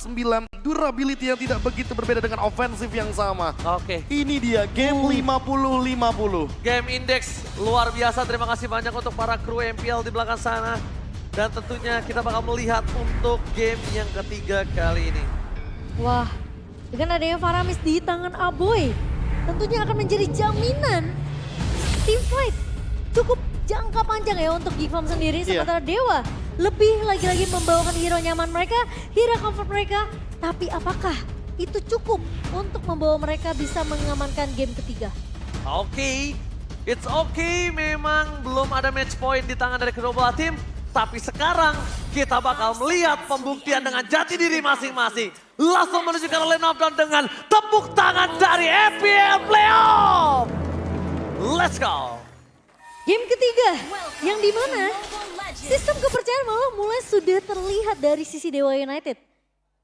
49, durability yang tidak begitu berbeda dengan ofensif yang sama. Oke. Ini dia game 50-50. Game Index luar biasa. Terima kasih banyak untuk para kru MPL di belakang sana. Dan tentunya kita bakal melihat untuk game yang ketiga kali ini. Wah, dengan adanya Faramis di tangan Aboy, tentunya akan menjadi jaminan teamfight cukup jangka panjang ya untuk Geek Farm sendiri. Sementara Dewa lebih lagi-lagi membawakan hero nyaman mereka, hero comfort mereka. Tapi apakah itu cukup untuk membawa mereka bisa mengamankan game ketiga? Oke, it's okay. Memang belum ada match point di tangan dari kedua belah tim. Tapi sekarang kita bakal melihat pembuktian dengan jati diri masing-masing. Langsung menunjukkan line up dan dengan tepuk tangan dari FPL Playoff. Let's go. Game ketiga yang dimana sistem kepercayaan malah mulai sudah terlihat dari sisi Dewa United.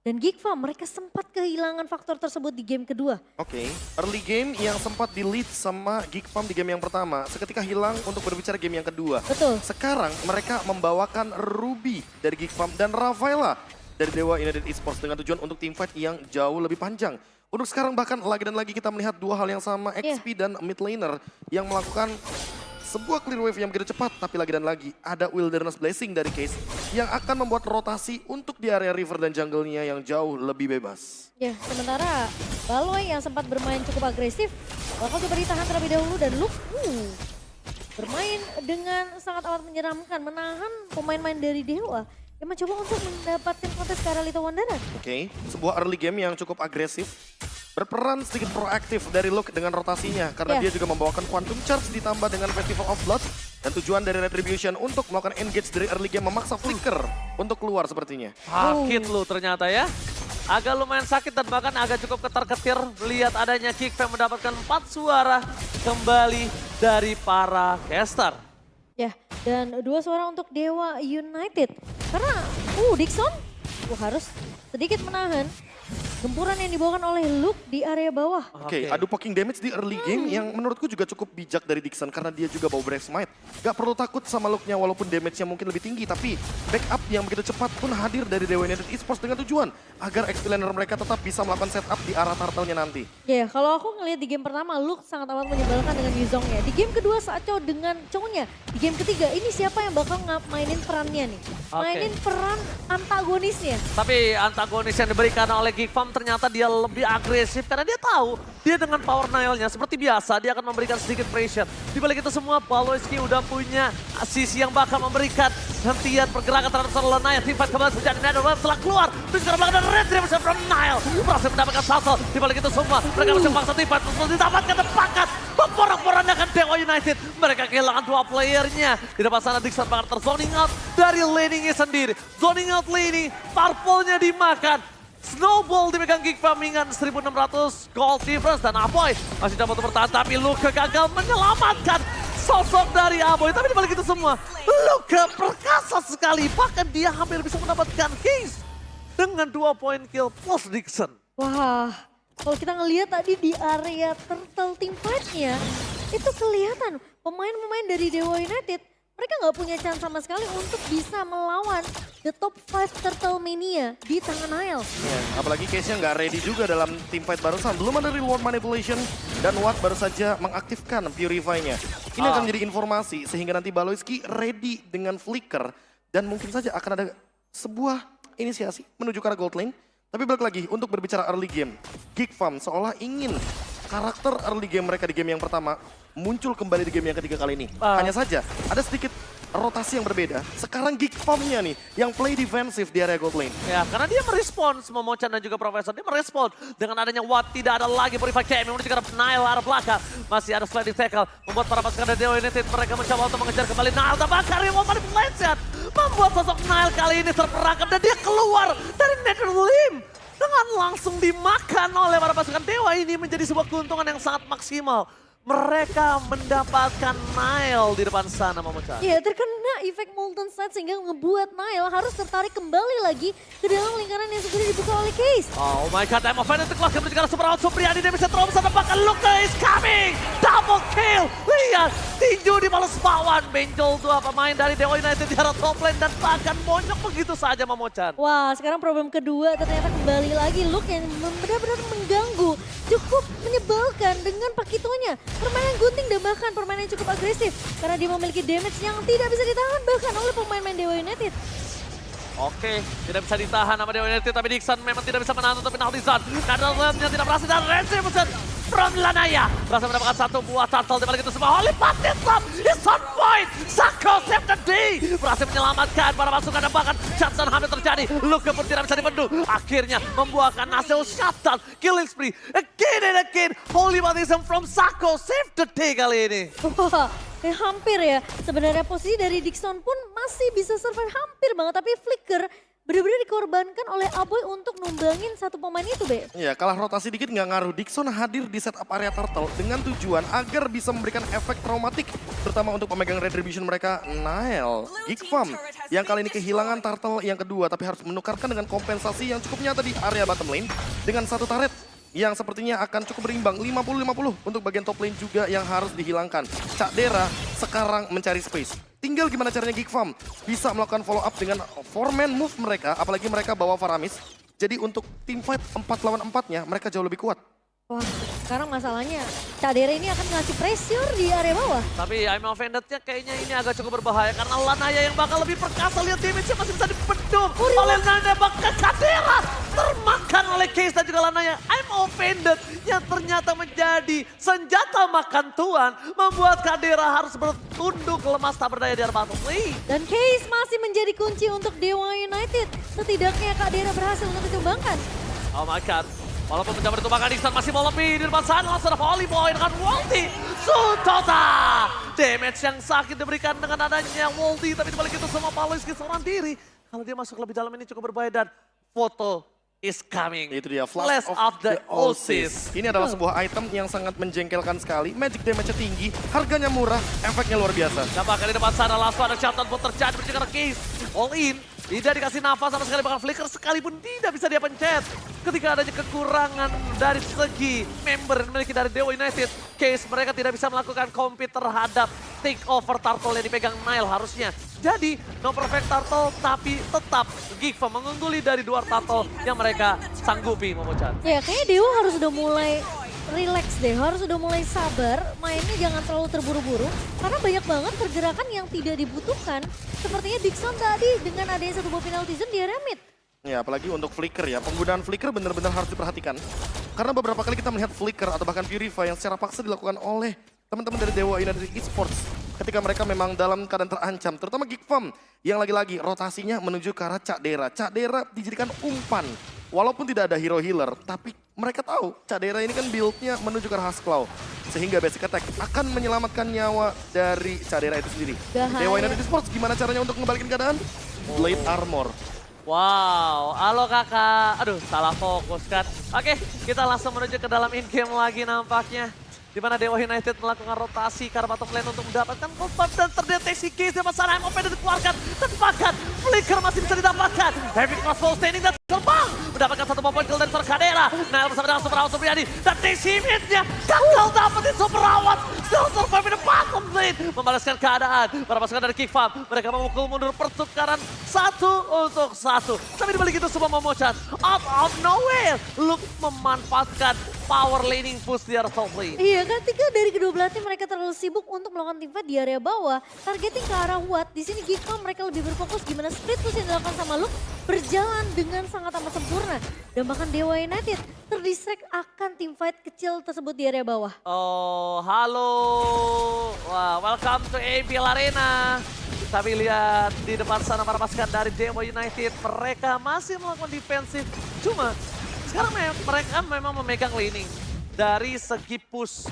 Dan Geek Farm mereka sempat kehilangan faktor tersebut di game kedua. Oke, early game yang sempat di lead sama Geek Farm di game yang pertama, seketika hilang untuk berbicara game yang kedua. Betul. Sekarang mereka membawakan Ruby dari Geek Farm dan Rafaela dari Dewa United Esports dengan tujuan untuk teamfight yang jauh lebih panjang. Untuk sekarang bahkan lagi dan lagi kita melihat dua hal yang sama, XP dan mid laner yang melakukan sebuah clear wave yang begitu cepat, tapi lagi dan lagi ada Wilderness Blessing dari Case yang akan membuat rotasi untuk di area river dan jungle-nya yang jauh lebih bebas. Ya, sementara Baloy yang sempat bermain cukup agresif bakal diberi tahan terlebih dahulu dan Luke bermain dengan sangat amat menyeramkan, menahan pemain-pemain dari Dewa yang mencoba untuk mendapatkan kontes ke arah Little Wonderan. Oke, sebuah early game yang cukup agresif. Berperan sedikit proaktif dari Luke dengan rotasinya karena dia juga membawakan Quantum Charge ditambah dengan Festival of Blood dan tujuan dari Retribution untuk melakukan engage dari early game memaksa Flicker untuk keluar sepertinya. Sakit lu ternyata ya. Agak lumayan sakit dan bahkan agak cukup ketar-ketir melihat adanya Geek Farm mendapatkan 4 suara kembali dari para caster. Ya, dan 2 suara untuk Dewa United. Karena Dixon harus sedikit menahan gempuran yang dibawakan oleh Luke di area bawah. Oke, adu poking damage di early game yang menurutku juga cukup bijak dari Dixon karena dia juga bawa Brave Smite. Gak perlu takut sama Luke-nya walaupun damage-nya mungkin lebih tinggi, tapi backup yang begitu cepat pun hadir dari Dewa United Esports dengan tujuan agar XP laner mereka tetap bisa melakukan setup di arah turtle-nya nanti. Ya, kalau aku ngelihat di game pertama Luke sangat amat menyebalkan dengan Yuzongnya. Di game kedua saat Cho dengan Chongnya. Di game ketiga ini siapa yang bakal mainin perannya nih? Mainin peran antagonisnya. Tapi antagonis yang diberikan oleh Geek Farm ternyata dia lebih agresif karena dia tahu dia dengan power Nile-nya seperti biasa dia akan memberikan sedikit pressure. Di balik itu semua Baloyski udah punya sisi yang bakal memberikan hentian pergerakan terhadap seorang Nile. Teamfight kembali sejak Netherlands setelah keluar. Terus sekarang belakang dan Retribution from Nile berhasil mendapatkan salto. Di balik itu semua mereka bisa memaksa teamfight untuk didapatkan tepakat. Memporak-porandakan Dewa United. Mereka kehilangan 2 playernya. Di depan sana Dixon bakal terzoning out dari laningnya sendiri. Zoning out laning, Purple-nya dimakan. Snowball dipegang Geek Farm hingga 1600 gold difference dan Aboy masih dapat bertahan tapi Luke gagal menyelamatkan sosok dari Aboy. Tapi dibalik itu semua Luke perkasa sekali, bahkan dia hampir bisa mendapatkan case dengan 2 point kill plus Dixon. Wah, kalau kita ngelihat tadi di area turtle team fight-nya itu kelihatan pemain-pemain dari Dewa United mereka nggak punya chance sama sekali untuk bisa melawan the top 5 Turtle Mania di tangan Nile. Ya, apalagi case-nya nggak ready juga dalam teamfight barusan. Belum ada reward manipulation dan Watt baru saja mengaktifkan Purify-nya. Ini akan menjadi informasi sehingga nanti Baloyski ready dengan Flicker dan mungkin saja akan ada sebuah inisiasi menuju ke arah gold lane. Tapi balik lagi untuk berbicara early game, Geek Farm seolah ingin karakter early game mereka di game yang pertama muncul kembali di game yang ketiga kali ini. Hanya saja ada sedikit rotasi yang berbeda. Sekarang Geek Farm-nya nih yang play defensif di area gold lane. Ya, karena dia merespon semua Mochan dan juga Profesor. Dia merespon dengan adanya Watt, tidak ada lagi Purify Camp yang menuju ke arah Nile arah belakang. Masih ada sliding tackle, membuat para pasukan dari Dewa United mereka mencoba untuk mengejar kembali Nile. Terbakar yang mau manipulation, membuat sosok Nile kali ini terperangkap dan dia keluar dari Netherlands dengan langsung dimakan oleh para pasukan Dewa. Ini menjadi sebuah keuntungan yang sangat maksimal mereka mendapatkan Nile di depan sana, Momochan. Ya, terkena efek Molten Side sehingga membuat Nile harus tertarik kembali lagi ke dalam lingkaran yang sudah dibuka oleh Case. Oh my god, Time of Venom keluar menuju ke arah Super Out Supriyadi, dia bisa terobosan bahkan Luka is coming! Double kill! Lihat, tinju di balas bawan, benjol dua pemain dari Dewa United di arah top lane dan bahkan monyok begitu saja, Momochan. Wah, sekarang problem kedua ternyata kembali lagi Luke yang benar-benar mengganggu. Cukup menyebalkan dengan Pakitonya. Permainan gunting dan bahkan permainan yang cukup agresif. Karena dia memiliki damage yang tidak bisa ditahan bahkan oleh pemain-pemain Dewa United. Oke, tidak bisa ditahan sama Dewa United, tapi Dixon memang tidak bisa menahan untuk penalti zone. Nadalnya tidak berhasil dan Retribution from Lanaya. Berhasil mendapatkan satu buah turtle di balik itu semua. Holy Patit Love is on point. Sako save the day. Berhasil menyelamatkan para pasukan dan bahkan shutdown hampir terjadi. Luka pun tidak bisa dibendung. Akhirnya membuahkan hasil shutdown. Killing spree again and again. Holy Patism from Sako save the day kali ini. Wah, hampir ya. Sebenarnya posisi dari Dixon pun masih bisa survive hampir banget. Tapi Flicker benar-benar dikorbankan oleh Aboy untuk numbangin satu pemain itu, Be. Ya, kalah rotasi dikit nggak ngaruh. Dixon hadir di setup area turtle dengan tujuan agar bisa memberikan efek traumatik. Terutama untuk pemegang retribution mereka, Nile. Geek Farm yang kali ini kehilangan turtle yang kedua. Tapi harus menukarkan dengan kompensasi yang cukup nyata di area bottom lane. Dengan satu turret yang sepertinya akan cukup berimbang. 50-50 untuk bagian top lane juga yang harus dihilangkan. Cak Dera sekarang mencari space. Tinggal gimana caranya Geek Farm bisa melakukan follow up dengan 4-man move mereka. Apalagi mereka bawa Faramis. Jadi untuk team fight 4 lawan 4-nya mereka jauh lebih kuat. Wah, sekarang masalahnya Cadere ini akan ngasih pressure di area bawah. Tapi I'm offended-nya kayaknya ini agak cukup berbahaya karena Lanaya yang bakal lebih perkasa. Lihat damage-nya masih bisa dibendung oleh Nanda bahkan Kadera termakan oleh Case dan juga Lanaya. I'm offended yang ternyata menjadi senjata makan tuan membuat Kadera harus bertunduk lemas tak berdaya di arah bottom lane. Dan Case masih menjadi kunci untuk Dewa United. Setidaknya Kadera berhasil untuk ditumbangkan. Oh my god. Walaupun mencoba ditumbangkan, Dixon masih mau lebih di depan sana. Langsung ada Volley Boy dengan Wolti. Sutota. Damage yang sakit diberikan dengan adanya Wolti. Tapi dibalik itu semua Paloiski seorang diri. Kalau dia masuk lebih dalam ini cukup berbahaya dan foto is coming. Itu dia, Flash of the Oasis. Ini adalah sebuah item yang sangat menjengkelkan sekali. Magic damage-nya tinggi, harganya murah, efeknya luar biasa. Dan bahkan di depan sana langsung ada shutdown pun terjadi. Berjalan Case. All in. Tidak dikasih nafas sama sekali, bahkan Flicker sekalipun tidak bisa dia pencet. Ketika adanya kekurangan dari segi member yang dimiliki dari Dewa United, Case mereka tidak bisa melakukan compete terhadap take over turtle yang dipegang Nile harusnya. Jadi, no perfect turtle tapi tetap Geek Farm mengungguli dari dua turtle yang mereka sanggupi, Momochan. Ya, kayaknya Dewa harus udah mulai relax deh, harus udah mulai sabar, mainnya jangan terlalu terburu-buru. Karena banyak banget pergerakan yang tidak dibutuhkan. Sepertinya Dixon tadi dengan adanya satu buah penalty zone di area mid. Ya, apalagi untuk Flicker ya, penggunaan Flicker benar-benar harus diperhatikan. Karena beberapa kali kita melihat Flicker atau bahkan Purify yang secara paksa dilakukan oleh teman-teman dari Dewa United Esports. Ketika mereka memang dalam keadaan terancam, terutama Geek Farm yang lagi-lagi rotasinya menuju ke arah Cak Dera. Cak Dera dijadikan umpan. Walaupun tidak ada hero healer, tapi mereka tahu Cak Dera ini kan build-nya menuju ke arah Husklaw. Sehingga basic attack akan menyelamatkan nyawa dari Cak Dera itu sendiri. Bahaya. Dewa United Esports gimana caranya untuk mengembalikan keadaan? Blade Armor. Wow, halo kakak. Aduh, salah fokus kan. Oke, kita langsung menuju ke dalam in-game lagi nampaknya. Di mana Dewa United melakukan rotasi ke arah bottom lane untuk mendapatkan confirm dan terdeteksi Case di masalah MOP dan dikeluarkan. Dan bahkan Flicker masih bisa didapatkan. Heavy crossbow standing dan terbang. Mendapatkan satu poin kill dari seorang Kadera. Nile bersama dengan Super Awat Supriyadi. Dan TC mid-nya gagal dapetin Super Awat. Still survive in the bottom lane. Membalaskan keadaan. Para pasukan dari Geek Farm. Mereka memukul mundur pertukaran 1-1. Tapi dibalik itu semua Momochan. Out of nowhere. Luke memanfaatkan power laning push di arah top lane. Iya, ketika dari kedua belah tim mereka terlalu sibuk untuk melakukan teamfight di area bawah, targeting ke arah Watt. Di sini Geek Farm mereka lebih berfokus gimana split push yang dilakukan sama Luke berjalan dengan sangat amat sempurna. Dan bahkan Dewa United terdistract akan teamfight kecil tersebut di area bawah. Oh, halo. Wah, welcome to APL Arena. Tapi lihat di depan sana para pasukan dari Dewa United, mereka masih melakukan defensif. Cuma sekarang mereka memang memegang laning. Dari segi push,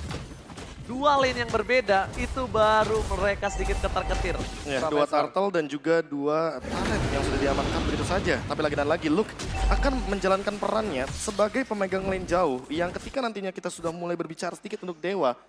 dua lane yang berbeda itu baru mereka sedikit ketar-ketir. Ya, dua turtle dan juga dua turret yang sudah diamankan begitu saja. Tapi lagi dan lagi Luke akan menjalankan perannya sebagai pemegang lane jauh yang ketika nantinya kita sudah mulai berbicara sedikit untuk Dewa,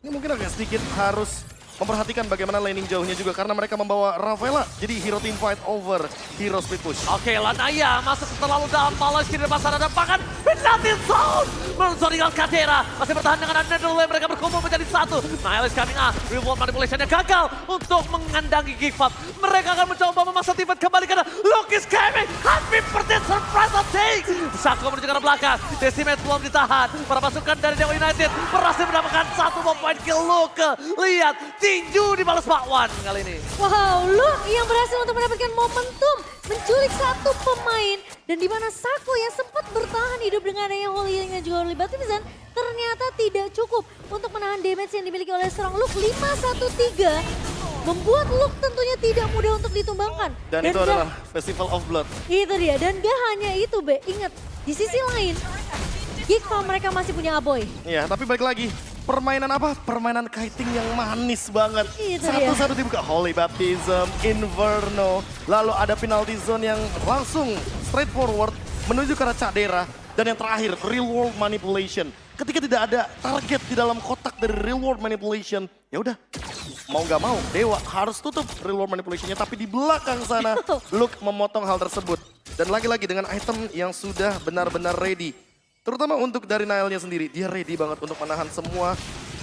Ini mungkin agak sedikit harus memperhatikan bagaimana laning jauhnya juga karena mereka membawa Ravela jadi hero team fight over hero split push. Oke, Lanaya masuk terlalu dalam, Palos di depan sana dan bahkan penalty zone. Menzoningan Kadera, masih bertahan dengan Netherlands, mereka berkumpul menjadi satu. Niles coming up, reward manipulationnya gagal untuk mengandangi Gigfam. Mereka akan mencoba memaksa tim fight kembali karena Lucas coming, happy birthday surprise attack. Sako menuju ke arah belakang, Decimate belum ditahan. Para pasukan dari Dewa United berhasil mendapatkan satu point kill. Luka, lihat, tinju dibalas Pak Wan kali ini. Wow, Luke yang berhasil untuk mendapatkan momentum menculik satu pemain. Dan di mana Sako yang sempat bertahan hidup dengan adanya Holy Healing dan juga Holy Baptism ternyata tidak cukup untuk menahan damage yang dimiliki oleh seorang Luke 5-1-3. Membuat Luke tentunya tidak mudah untuk ditumbangkan. Dan itu adalah Festival of Blood. Itu dia, dan gak hanya itu Be, ingat di sisi lain Gigfam mereka masih punya Aboy. Iya, tapi balik lagi. Permainan apa? Permainan kiting yang manis banget. Itu Satu-satu dibuka. Holy Baptism, Inferno. Lalu ada penalty zone yang langsung straightforward menuju ke arah Cadera. Dan yang terakhir, real world manipulation. Ketika tidak ada target di dalam kotak dari real world manipulation, ya udah, mau nggak mau, Dewa harus tutup real world manipulationnya. Tapi di belakang sana, Luke memotong hal tersebut. Dan lagi-lagi dengan item yang sudah benar-benar ready. Terutama untuk dari Nile-nya sendiri, dia ready banget untuk menahan semua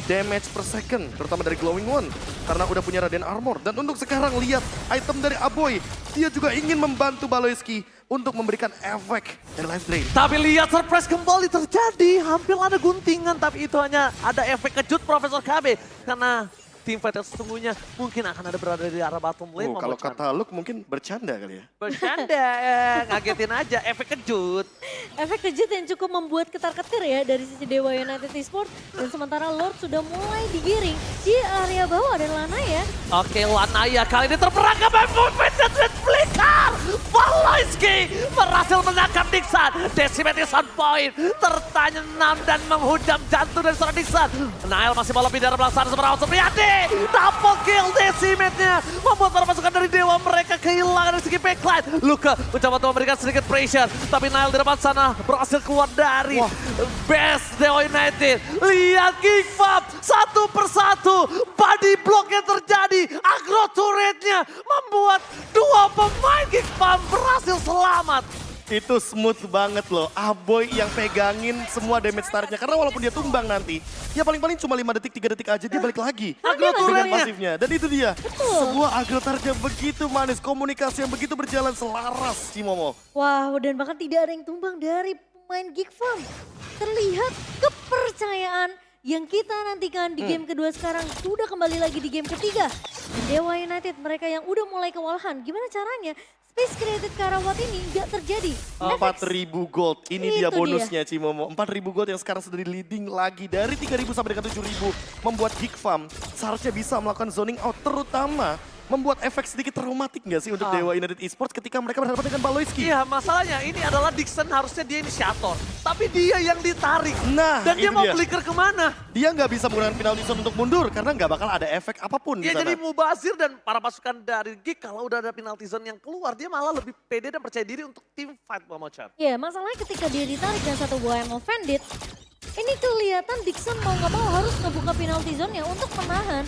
damage per second. Terutama dari Glowing One, karena udah punya Radiant Armor. Dan untuk sekarang lihat item dari Aboy, dia juga ingin membantu Baloyski untuk memberikan efek dari life drain. Tapi lihat surprise kembali terjadi, hampir ada guntingan tapi itu hanya ada efek kejut Profesor KB. Karena tim fight yang sesungguhnya mungkin akan ada berada di arah bottom lane. Kalau kata Luke mungkin bercanda kali ya. Bercanda, ngagetin aja, efek kejut. Efek kejut yang cukup membuat ketar-ketir ya dari sisi Dewa United Esports. Dan sementara Lord sudah mulai digiring di area bawah dan Lanaya. Oke, Lanaya kali ini terperangkap by movement dan flicker. Baloyski berhasil menangkap Dixon. Decimate is on point. Tertanam dan menghujam jantung dari seorang Dixon. Nile masih balap di dalam belakang seberang Supriyadi. Double kill Decimate-nya. Membuat para pasukan dari Dewa mereka kehilangan dari segi backline. Luka mencoba untuk memberikan sedikit pressure. Tapi Nile di depan sana berhasil keluar dari best Dewa United. Lihat Gigfam satu persatu. Body block yang terjadi. Agro turretnya membuat dua pemain Gigfam berhasil selamat. Itu smooth banget loh. Aboy yang pegangin semua damage targetnya. Karena walaupun dia tumbang nanti, ya paling-paling cuma 5 detik, 3 detik aja dia balik lagi. Agro Dengan turretnya. pasifnya. Dan itu dia. Sebuah agro target yang begitu manis. Komunikasi yang begitu berjalan selaras, Cimomo. Wow, dan bahkan tidak ada yang tumbang dari pemain Gigfam. Terlihat kepercayaan yang kita nantikan di game kedua sekarang sudah kembali lagi di game ketiga. Dewa United mereka yang udah mulai kewalahan. Gimana caranya? Space created ke arah Watt ini nggak terjadi. 4.000 gold, ini Itu dia dia. bonusnya Cimomo. 4.000 gold yang sekarang sudah di leading lagi dari 3.000 sampai dengan 7.000. Membuat Gigfam seharusnya bisa melakukan zoning out, terutama membuat efek sedikit traumatik nggak sih untuk Dewa United Esports ketika mereka berhadapan dengan Baloyski? Iya, masalahnya ini adalah Dixon harusnya dia inisiator. Tapi dia yang ditarik. Nah, Dan dia itu mau dia. flicker kemana? Dia nggak bisa menggunakan penalty zone untuk mundur karena nggak bakal ada efek apapun di Dia sana. jadi mubazir dan para pasukan dari Gig kalau udah ada penalty zone yang keluar, dia malah lebih pede dan percaya diri untuk team fight Momochan. Ya, masalahnya ketika dia ditarik dan satu buah yang offended, ini kelihatan Dixon mau nggak mau harus ngebuka penalty zone-nya untuk menahan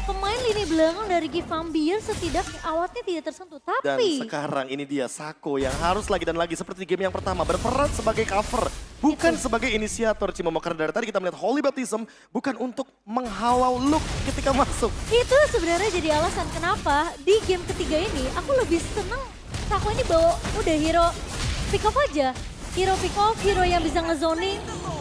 pemain lini belakang dari Gigfam biar setidaknya awatnya tidak tersentuh. Dan Tapi sekarang ini dia Sako yang harus lagi dan lagi seperti di game yang pertama berperan sebagai cover. Bukan sebagai inisiator Cimomo. Karena dari tadi kita melihat Holy Baptism bukan untuk menghalau Luke ketika masuk. itu sebenarnya jadi alasan kenapa di game ketiga ini aku lebih seneng Sako ini bawa udah hero pick off aja. Hero pick off, hero yang bisa ngezoning.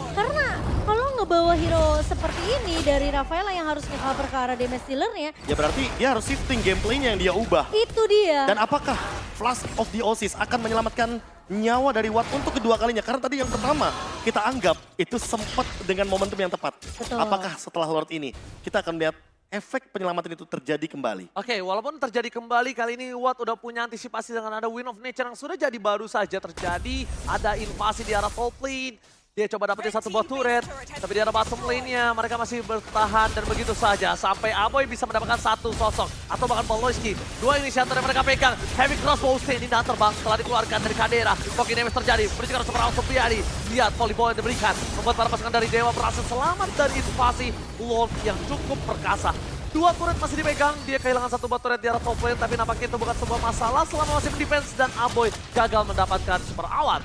Karena kalau ngebawa hero seperti ini dari Rafaela yang harus nge-cover ke arah damage dealer-nya, Ya berarti dia harus shifting gameplaynya yang dia ubah. itu dia. Dan apakah Flash of the Oasis akan menyelamatkan nyawa dari Watt untuk kedua kalinya? Karena tadi yang pertama kita anggap itu sempat dengan momentum yang tepat. Betul. Apakah setelah Lord ini kita akan melihat efek penyelamatan itu terjadi kembali? Oke, walaupun terjadi kembali kali ini Watt udah punya antisipasi dengan ada Wind of Nature yang sudah jadi baru saja terjadi. Ada invasi di arah top lane. Dia coba dapetin satu buah turret, tapi di arah bottom lane-nya mereka masih bertahan dan begitu saja. Sampai Aboy bisa mendapatkan satu sosok, atau bahkan Poloski. Dua inisiator yang mereka pegang, Heavy Crossbow standing dan terbang setelah dikeluarkan dari Kadera. Poki damage terjadi, berikan super round Supriyadi. Lihat volleyball yang diberikan, membuat para pasukan dari Dewa berhasil selamat dari invasi Lord yang cukup perkasa. Dua turret masih dipegang, dia kehilangan satu buah turret di arah top lane, tapi nampaknya itu bukan sebuah masalah selama masih mendefense dan Aboy gagal mendapatkan super awat.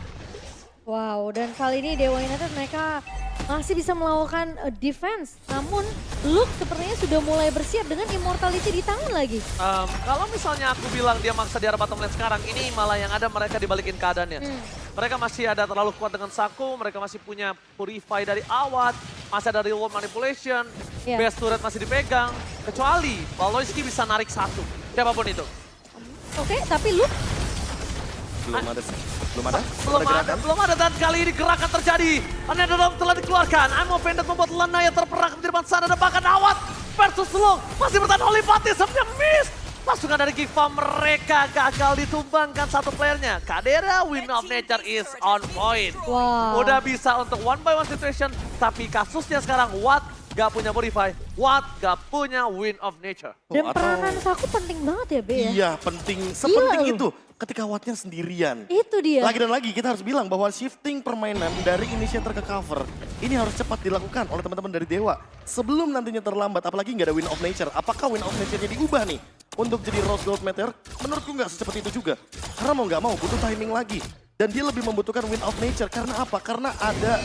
Wow, dan kali ini Dewa United mereka masih bisa melakukan defense. Namun Luke sepertinya sudah mulai bersiap dengan immortality di tangan lagi. Kalau misalnya aku bilang dia maksa di arah bottom lane sekarang, ini malah yang ada mereka dibalikin keadaannya. Mereka masih ada terlalu kuat dengan Saku, mereka masih punya Purify dari Awat, masih ada Reward Manipulation, base turret masih dipegang. Kecuali Poloski bisa narik satu, siapapun itu. Oke, tapi Luke Belum ada dan kali ini gerakan terjadi. Another telah dikeluarkan. I'm offended membuat Lanaya terperangkap di depan sana dan bahkan Awat versus Long masih bertahan Holy Baptism-nya miss. Pasukan dari Giva mereka gagal ditumbangkan satu playernya. Kadera, Wind of Nature is on point. Wow. Udah bisa untuk one by one situation, tapi kasusnya sekarang Watt gak punya Purify, Watt gak punya Wind of Nature. Dan peranan Saku penting banget ya, Be ya? Iya, penting. Sepenting itu ketika Wattnya sendirian. Itu dia. Lagi dan lagi kita harus bilang bahwa shifting permainan dari initiator ke cover ini harus cepat dilakukan oleh teman-teman dari Dewa. Sebelum nantinya terlambat, apalagi nggak ada Wind of Nature. Apakah Wind of Nature-nya diubah nih untuk jadi Rose Gold Meteor? Menurutku nggak secepat itu juga. Karena mau nggak mau butuh timing lagi. Dan dia lebih membutuhkan Wind of Nature. Karena apa? Karena ada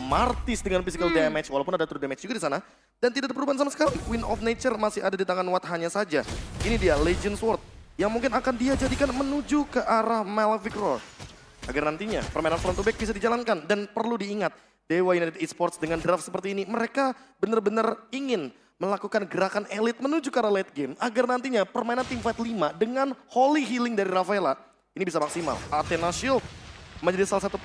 Martis dengan physical damage, walaupun ada true damage juga di sana. Dan tidak ada perubahan sama sekali. Wind of Nature masih ada di tangan Watt hanya saja. Ini dia Legend Sword yang mungkin akan dia jadikan menuju ke arah Malefic Roar. Agar nantinya permainan front to back bisa dijalankan. Dan perlu diingat, Dewa United Esports dengan draft seperti ini, mereka benar-benar ingin melakukan gerakan elit menuju ke arah late game. Agar nantinya permainan Teamfight 5 dengan Holy Healing dari Rafaela, ini bisa maksimal. Athena Shield menjadi salah satu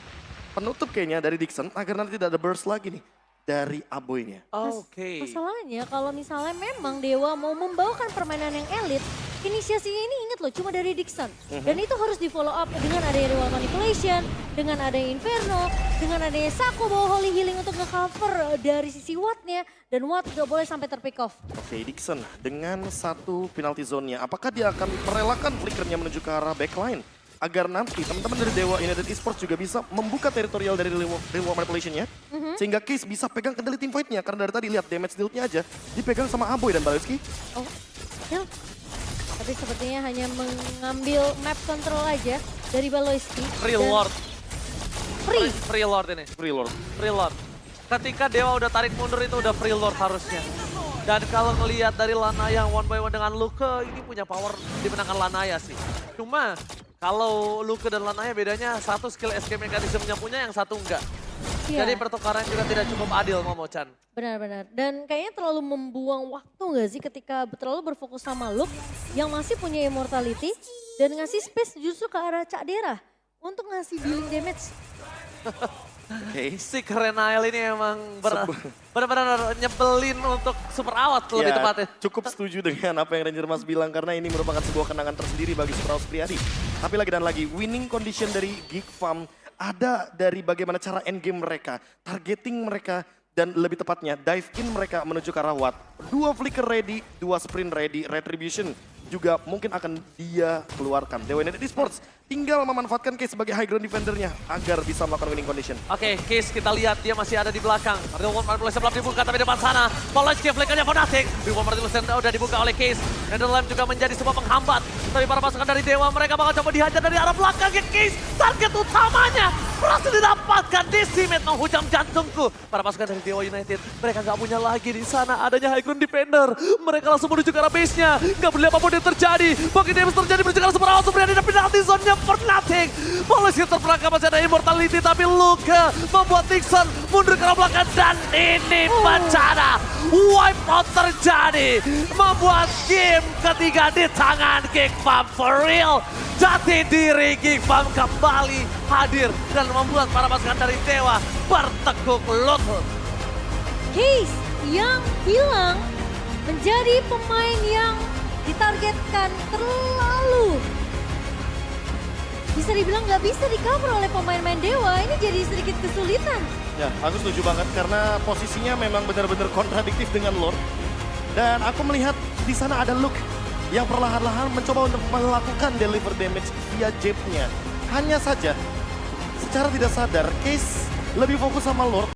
penutup kayaknya dari Dixon, agar nanti tidak ada burst lagi nih dari Aboy-nya. Oke. Masalahnya kalau misalnya memang Dewa mau membawakan permainan yang elit, inisiasinya ini ingat loh cuma dari Dixon. Dan itu harus di follow up dengan adanya Reward Manipulation, dengan adanya Inferno, dengan adanya Saku bawa Holy Healing untuk nge-cover dari sisi Watt-nya. Dan Watt gak boleh sampai terpick off. Oke, Dixon dengan satu penalty zone-nya, apakah dia akan merelakan flickernya menuju ke arah backline? Agar nanti teman-teman dari Dewa United Esports juga bisa membuka teritorial dari Reward Manipulation-nya. Sehingga Case bisa pegang kendali team fight-nya. Karena dari tadi lihat damage deal-nya aja dipegang sama Aboy dan Baloyski. Oh, ya. Tapi sepertinya hanya mengambil map control aja dari Baloyski. Free Lord. Free Lord ini. Free Lord. Free Lord. Ketika Dewa udah tarik mundur itu udah Free Lord harusnya. Dan kalau ngelihat dari Lanaya one by one dengan Luke, ini punya power dimenangkan Lanaya sih. Cuma kalau Luke dan Lanaya bedanya satu skill escape mekanismenya punya, yang satu enggak. Iya. Jadi pertukaran juga tidak cukup adil, Momo-chan. Benar-benar. Dan kayaknya terlalu membuang waktu nggak sih ketika terlalu berfokus sama Luke yang masih punya immortality dan ngasih space justru ke arah Cak Dera untuk ngasih dealing damage. Oke. Si Kerenael ini emang benar-benar nyebelin untuk super awat lebih tepatnya. Cukup setuju dengan apa yang Ranger Mas bilang karena ini merupakan sebuah kenangan tersendiri bagi Super House Priadi. Tapi lagi dan lagi, winning condition dari Geek Farm ada dari bagaimana cara endgame mereka, targeting mereka, dan lebih tepatnya dive in mereka menuju ke arah Watt. Dua flicker ready, dua sprint ready, retribution juga mungkin akan dia keluarkan. Dewa United Esports tinggal memanfaatkan Case sebagai high ground defendernya agar bisa melakukan winning condition. Oke, Case kita lihat dia masih ada di belakang. Reward Manipulation belum dibuka tapi depan sana. Poloski flickernya for nothing. Reward Manipulation udah dibuka oleh Case. Netherlands juga menjadi sebuah penghambat. Tapi para pasukan dari Dewa mereka bakal coba dihajar dari arah belakang ke Case. Target utamanya berhasil didapatkan. Decimate menghujam jantungku. Para pasukan dari Dewa United mereka nggak punya lagi di sana adanya high ground defender. Mereka langsung menuju ke arah base-nya. Nggak peduli apapun yang terjadi. Bagi damage terjadi menuju ke arah super awal. Supriyadi dan penalty zone-nya for nothing. Poloski terperangkap masih ada immortality tapi Luke membuat Dixon mundur ke arah belakang dan ini bencana. Wipeout terjadi. Membuat game ketiga di tangan Geek Farm for real. Jati diri Geek Farm kembali hadir dan membuat para pasukan dari Dewa bertekuk lutut. Case yang hilang menjadi pemain yang ditargetkan terlalu bisa dibilang nggak bisa di-cover oleh pemain-pemain Dewa. Ini jadi sedikit kesulitan. Ya, aku setuju banget karena posisinya memang benar-benar kontradiktif dengan Lord. Dan aku melihat di sana ada Luke yang perlahan-lahan mencoba untuk melakukan deliver damage via jab-nya. Hanya saja, secara tidak sadar, Case lebih fokus sama Lord.